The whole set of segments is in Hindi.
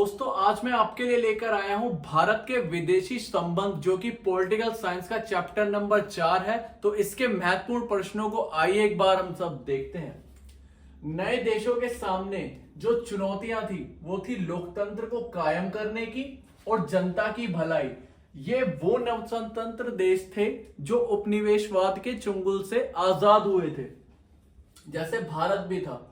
दोस्तों आज मैं आपके लिए लेकर आया हूं भारत के विदेशी संबंध जो कि पॉलिटिकल साइंस का चैप्टर नंबर 4 है। तो इसके महत्वपूर्ण प्रश्नों को आइए एक बार हम सब देखते हैं। नए देशों के सामने जो चुनौतियां थी वो थी लोकतंत्र को कायम करने की और जनता की भलाई। ये वो नवस्वतंत्र देश थे जो उपनिवेशवाद के चंगुल से आजाद हुए थे, जैसे भारत भी था।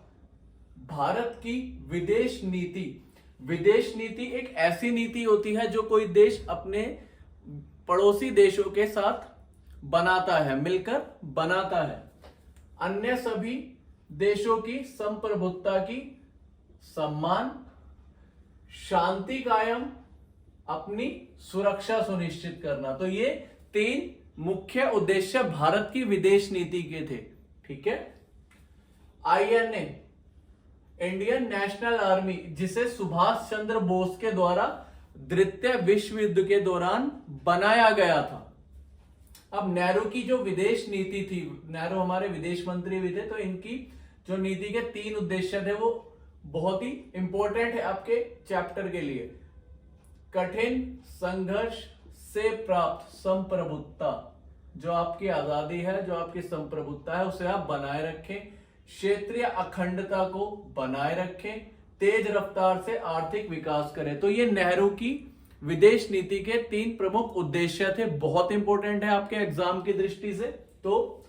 भारत की विदेश नीति एक ऐसी नीति होती है जो कोई देश अपने पड़ोसी देशों के साथ बनाता है, मिलकर बनाता है। अन्य सभी देशों की संप्रभुता की सम्मान, शांति कायम, अपनी सुरक्षा सुनिश्चित करना। तो ये 3 मुख्य उद्देश्य भारत की विदेश नीति के थे। ठीक है। आईएनए, इंडियन नेशनल आर्मी, जिसे सुभाष चंद्र बोस के द्वारा द्वितीय विश्व युद्ध के दौरान बनाया गया था। अब नेहरू की जो विदेश नीति थी, नेहरू हमारे विदेश मंत्री भी थे, तो इनकी जो नीति के 3 उद्देश्य थे वो बहुत ही इंपॉर्टेंट है आपके चैप्टर के लिए। कठिन संघर्ष से प्राप्त संप्रभुता, जो आपकी आजादी है, जो आपकी संप्रभुता है, उसे आप बनाए रखें। क्षेत्रीय अखंडता को बनाए रखें। तेज रफ्तार से आर्थिक विकास करें। तो ये नेहरू की विदेश नीति के 3 प्रमुख उद्देश्य थे। बहुत इंपॉर्टेंट है आपके एग्जाम की दृष्टि से, तो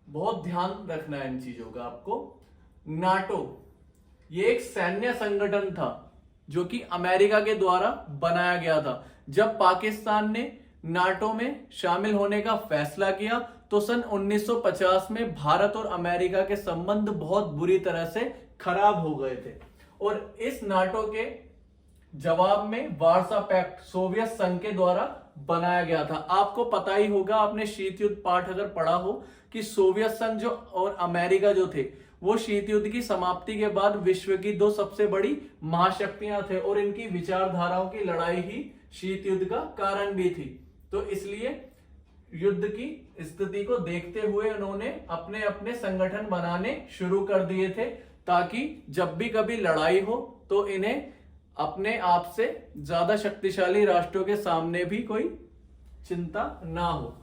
बहुत ध्यान रखना है इन चीजों का आपको। नाटो, ये एक सैन्य संगठन था जो कि अमेरिका के द्वारा बनाया गया था। जब पाकिस्तान ने नाटो में शामिल होने का फैसला किया तो सन 1950 में भारत और अमेरिका के संबंध बहुत बुरी तरह से खराब हो गए थे और इस नाटो के जवाब में वार्सा पैक्ट सोवियत संघ के द्वारा बनाया गया था। आपको पता ही होगा, आपने शीत युद्ध पाठ अगर पढ़ा हो, कि सोवियत संघ जो और अमेरिका जो थे वो शीत युद्ध की समाप्ति के बाद विश्व की 2 सबसे बड़ी महाशक्तियां थे और इनकी विचारधाराओं की लड़ाई ही शीत युद्ध का कारण भी थी। तो इसलिए युद्ध की स्थिति को देखते हुए उन्होंने अपने अपने संगठन बनाने शुरू कर दिए थे, ताकि जब भी कभी लड़ाई हो तो इन्हें अपने आप से ज्यादा शक्तिशाली राष्ट्रों के सामने भी कोई चिंता ना हो।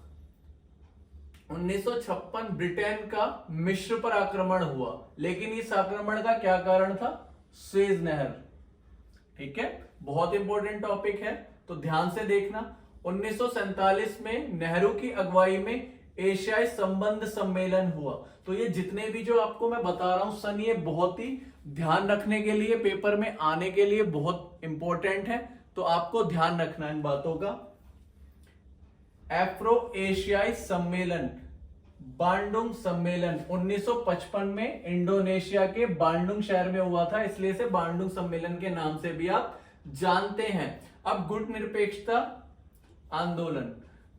1956 ब्रिटेन का मिस्र पर आक्रमण हुआ, लेकिन इस आक्रमण का क्या कारण था? सुएज नहर। ठीक है, बहुत इंपॉर्टेंट टॉपिक है, तो ध्यान से देखना। 1947 में नेहरू की अगुवाई में एशियाई संबंध सम्मेलन हुआ। तो ये जितने भी जो आपको मैं बता रहा हूं सन, ये बहुत ही ध्यान रखने के लिए, पेपर में आने के लिए बहुत इंपॉर्टेंट है, तो आपको ध्यान रखना इन बातों का। एफ्रो एशियाई सम्मेलन, बांडुंग सम्मेलन 1955 में इंडोनेशिया के बांडुंग शहर में हुआ था, इसलिए इसे बांडुंग सम्मेलन के नाम से भी आप जानते हैं। अब गुट निरपेक्षता आंदोलन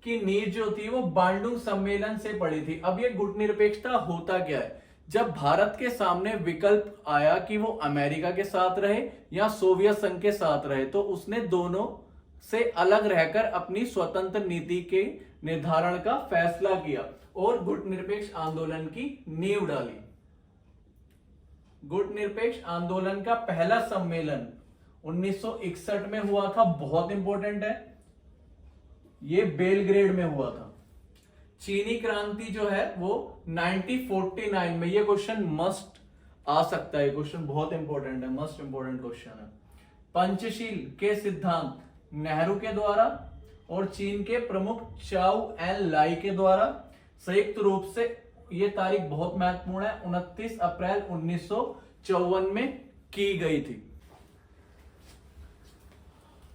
की नींव जो थी वो बांडुंग सम्मेलन से पड़ी थी। अब ये गुट निरपेक्षता होता क्या है? जब भारत के सामने विकल्प आया कि वो अमेरिका के साथ रहे या सोवियत संघ के साथ रहे, तो उसने दोनों से अलग रहकर अपनी स्वतंत्र नीति के निर्धारण का फैसला किया और गुट निरपेक्ष आंदोलन की नींव डाली। गुट निरपेक्ष आंदोलन का पहला सम्मेलन 1961 में हुआ था, बहुत इंपॉर्टेंट है, ये बेलग्रेड में हुआ था। चीनी क्रांति जो है वो 1949 में, ये क्वेश्चन मस्ट आ सकता है, क्वेश्चन बहुत इंपॉर्टेंट है, मस्ट इंपॉर्टेंट क्वेश्चन है। पंचशील के सिद्धांत नेहरू के द्वारा और चीन के प्रमुख चाउ एन लाई के द्वारा संयुक्त रूप से, ये तारीख बहुत महत्वपूर्ण है, 29 अप्रैल 1954 में की गई थी।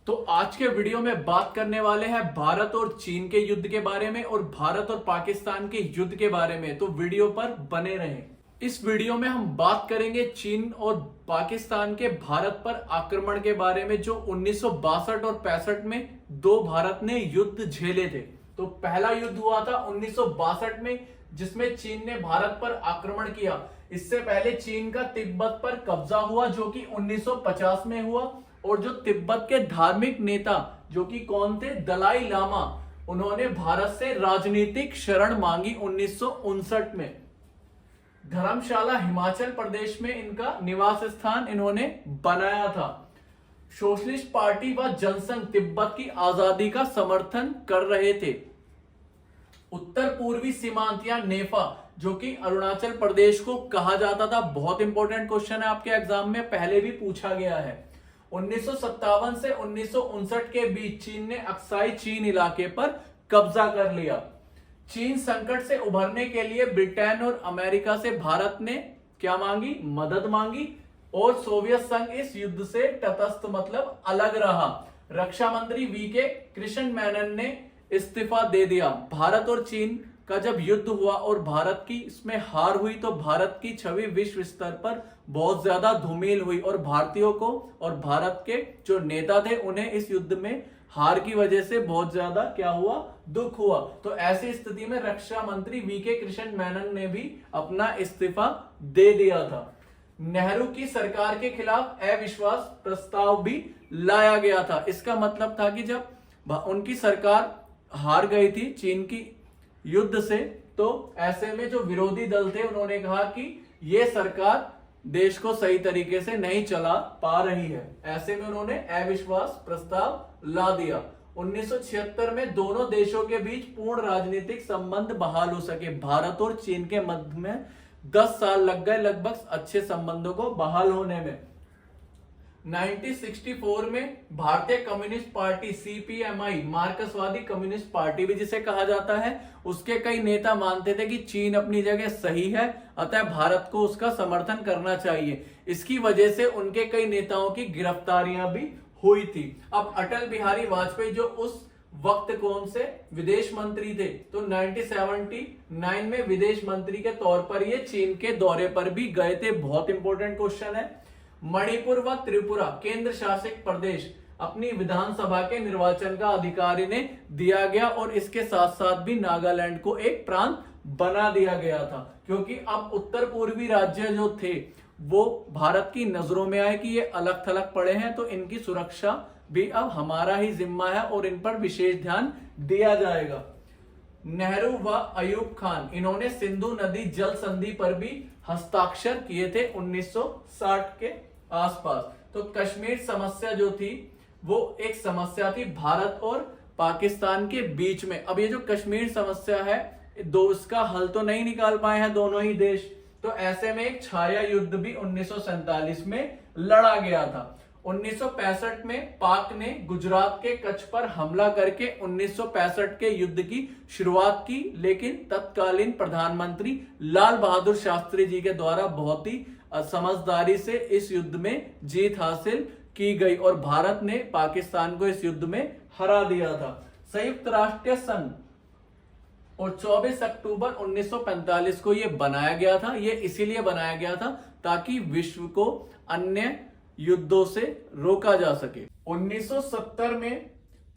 तो आज के वीडियो में बात करने वाले हैं भारत और चीन के युद्ध के बारे में और भारत और पाकिस्तान के युद्ध के बारे में, तो वीडियो पर बने रहें। इस वीडियो में हम बात करेंगे चीन और पाकिस्तान के भारत पर आक्रमण के बारे में, जो 1962 और 65 में 2 भारत ने युद्ध झेले थे। तो पहला युद्ध हुआ था 1962 में, जिसमें चीन ने भारत पर आक्रमण किया। इससे पहले चीन का तिब्बत पर कब्जा हुआ, जो कि 1950 में हुआ, और जो तिब्बत के धार्मिक नेता, जो कि कौन थे? दलाई लामा, उन्होंने भारत से राजनीतिक शरण मांगी 1959 में। धर्मशाला हिमाचल प्रदेश में इनका निवास स्थान इन्होंने बनाया था। सोशलिस्ट पार्टी व जनसंघ तिब्बत की आजादी का समर्थन कर रहे थे। उत्तर पूर्वी सीमांत या नेफा, जो कि अरुणाचल प्रदेश को कहा जाता था, बहुत इंपॉर्टेंट क्वेश्चन है आपके एग्जाम में, पहले भी पूछा गया है। 1957 से 1959 के बीच चीन ने अक्साई चीन इलाके पर कब्जा कर लिया। चीन संकट से उभरने के लिए ब्रिटेन और अमेरिका से भारत ने क्या मांगी? मदद मांगी। और सोवियत संघ इस युद्ध से तटस्थ मतलब अलग रहा। रक्षा मंत्री वीके कृष्ण मेनन ने इस्तीफा दे दिया। भारत और चीन का जब युद्ध हुआ और भारत की इसमें हार हुई तो भारत की छवि विश्व स्तर पर बहुत ज्यादा धूमिल हुई और भारतीयों को और भारत के जो नेता थे उन्हें इस युद्ध में हार की वजह से बहुत ज्यादा क्या हुआ? दुख हुआ। तो ऐसी स्थिति में रक्षा मंत्री वीके कृष्ण मेनन ने भी अपना इस्तीफा दे दिया था। नेहरू की सरकार के खिलाफ अविश्वास प्रस्ताव भी लाया गया था। इसका मतलब था कि जब उनकी सरकार हार गई थी चीन की युद्ध से, तो ऐसे में जो विरोधी दल थे उन्होंने कहा कि ये सरकार देश को सही तरीके से नहीं चला पा रही है। ऐसे में उन्होंने अविश्वास प्रस्ताव ला दिया। 1976 में दोनों देशों के बीच पूर्ण राजनीतिक संबंध बहाल हो सके। भारत और चीन के मध्य में 10 साल लग गए लगभग अच्छे संबंधों को बहाल होने में। 1964 में भारतीय कम्युनिस्ट पार्टी सीपीएमआई, मार्क्सवादी कम्युनिस्ट पार्टी भी जिसे कहा जाता है, उसके कई नेता मानते थे कि चीन अपनी जगह सही है, अतः भारत को उसका समर्थन करना चाहिए। इसकी वजह से उनके कई नेताओं की गिरफ्तारियां भी हुई थी। अब अटल बिहारी वाजपेयी जो उस वक्त कौन से विदेश मंत्री थे, तो 1979 में विदेश मंत्री के तौर पर ये चीन के दौरे पर भी गए थे। बहुत इंपॉर्टेंट क्वेश्चन है। मणिपुर व त्रिपुरा केंद्र शासित प्रदेश अपनी विधानसभा के निर्वाचन का अधिकार इन्हें दिया गया और इसके साथ साथ भी नागालैंड को एक प्रांत बना दिया गया था, क्योंकि अब उत्तर पूर्वी राज्य जो थे वो भारत की नजरों में आए कि ये अलग थलग पड़े हैं, तो इनकी सुरक्षा भी अब हमारा ही जिम्मा है और इन पर विशेष ध्यान दिया जाएगा। नेहरू व अयूब खान, इन्होंने सिंधु नदी जल संधि पर भी हस्ताक्षर किए थे 1960 के आसपास। तो कश्मीर समस्या जो थी वो एक समस्या थी भारत और पाकिस्तान के बीच में। अब ये जो कश्मीर समस्या है, दो इसका हल तो नहीं निकाल पाए हैं दोनों ही देश, तो ऐसे में एक छाया युद्ध भी 1947 में लड़ा गया था। 1965 में पाक ने गुजरात के कच्छ पर हमला करके 1965 के युद्ध की शुरुआत की, लेकिन तत्कालीन प्रधानमंत्री लाल बहादुर शास्त्री जी के द्वारा बहुत ही समझदारी से इस युद्ध में जीत हासिल की गई और भारत ने पाकिस्तान को इस युद्ध में हरा दिया था। संयुक्त राष्ट्र संघ और 24 अक्टूबर 1945 को यह बनाया गया था। यह इसीलिए बनाया गया था ताकि विश्व को अन्य युद्धों से रोका जा सके। 1970 में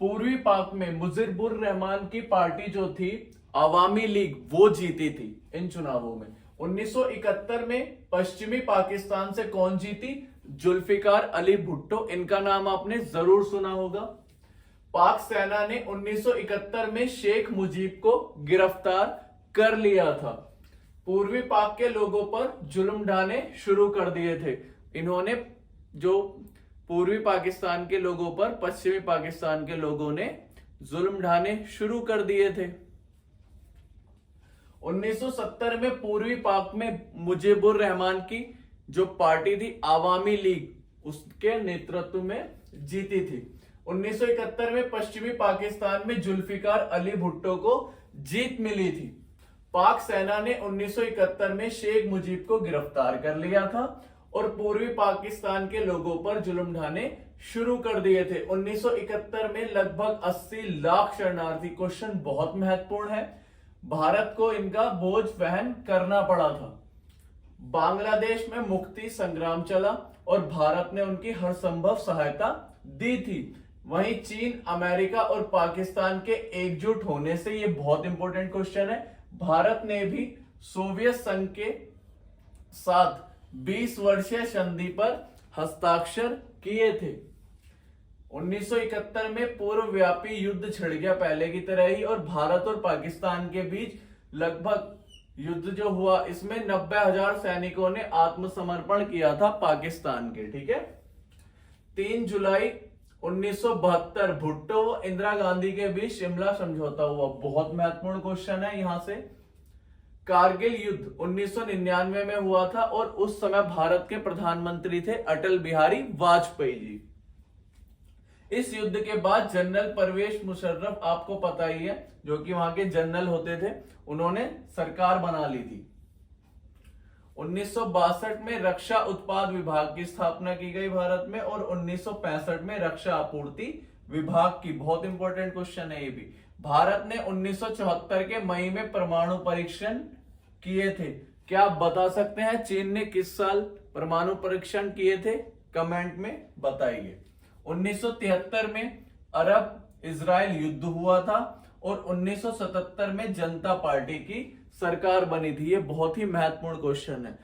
पूर्वी पाक में मुजीबुर रहमान की पार्टी जो थी अवामी लीग, वो जीती थी इन चुनावों में। 1971 में पश्चिमी पाकिस्तान से कौन जीती? जुल्फिकार अली भुट्टो, इनका नाम आपने जरूर सुना होगा। पाक सेना ने 1971 में शेख मुजीब को गिरफ्तार कर लिया था। पूर्वी पाक के लोगों पर जुल्म ढाने शुरू कर दिए थे। इन्होंने जो पूर्वी पाकिस्तान के लोगों पर पश्चिमी पाकिस्तान के लोगों ने जुल्म ढाने शुरू कर दिए थे। 1970 में पूर्वी पाक में मुजीबुर रहमान की जो पार्टी थी आवामी लीग, उसके नेतृत्व में जीती थी। 1971 में पश्चिमी पाकिस्तान में जुल्फिकार अली भुट्टो को जीत मिली थी। पाक सेना ने 1971 में शेख मुजीब को गिरफ्तार कर लिया था और पूर्वी पाकिस्तान के लोगों पर जुल्म ढाने शुरू कर दिए थे। 1971 में लगभग 80 लाख शरणार्थी, क्वेश्चन बहुत महत्वपूर्ण है, भारत को इनका बोझ वहन करना पड़ा था। बांग्लादेश में मुक्ति संग्राम चला और भारत ने उनकी हर संभव सहायता दी थी। वहीं चीन, अमेरिका और पाकिस्तान के एकजुट होने से, यह बहुत इंपॉर्टेंट क्वेश्चन है, भारत ने भी सोवियत संघ के साथ 20 वर्षीय संधि पर हस्ताक्षर किए थे। 1971 में पूर्व व्यापी युद्ध छिड़ गया पहले की तरह ही और भारत और पाकिस्तान के बीच लगभग युद्ध जो हुआ इसमें 90,000 सैनिकों ने आत्मसमर्पण किया था पाकिस्तान के। ठीक है, 3 जुलाई 1972 भुट्टो व इंदिरा गांधी के बीच शिमला समझौता हुआ। बहुत महत्वपूर्ण क्वेश्चन है यहां से। कारगिल युद्ध 1999 में हुआ था और उस समय भारत के प्रधानमंत्री थे अटल बिहारी वाजपेयी जी। इस युद्ध के बाद जनरल परवेज मुशर्रफ, आपको पता ही है, जो कि वहां के जनरल होते थे, उन्होंने सरकार बना ली थी। 1962 में रक्षा उत्पाद विभाग की स्थापना की गई भारत में और 1965 में रक्षा आपूर्ति विभाग की। बहुत इंपॉर्टेंट क्वेश्चन है ये भी। भारत ने 1974 के मई में परमाणु परीक्षण किए थे। क्या आप बता सकते हैं चीन ने किस साल परमाणु परीक्षण किए थे? कमेंट में बताइए। 1973 में अरब इजराइल युद्ध हुआ था और 1977 में जनता पार्टी की सरकार बनी थी। ये बहुत ही महत्वपूर्ण क्वेश्चन है।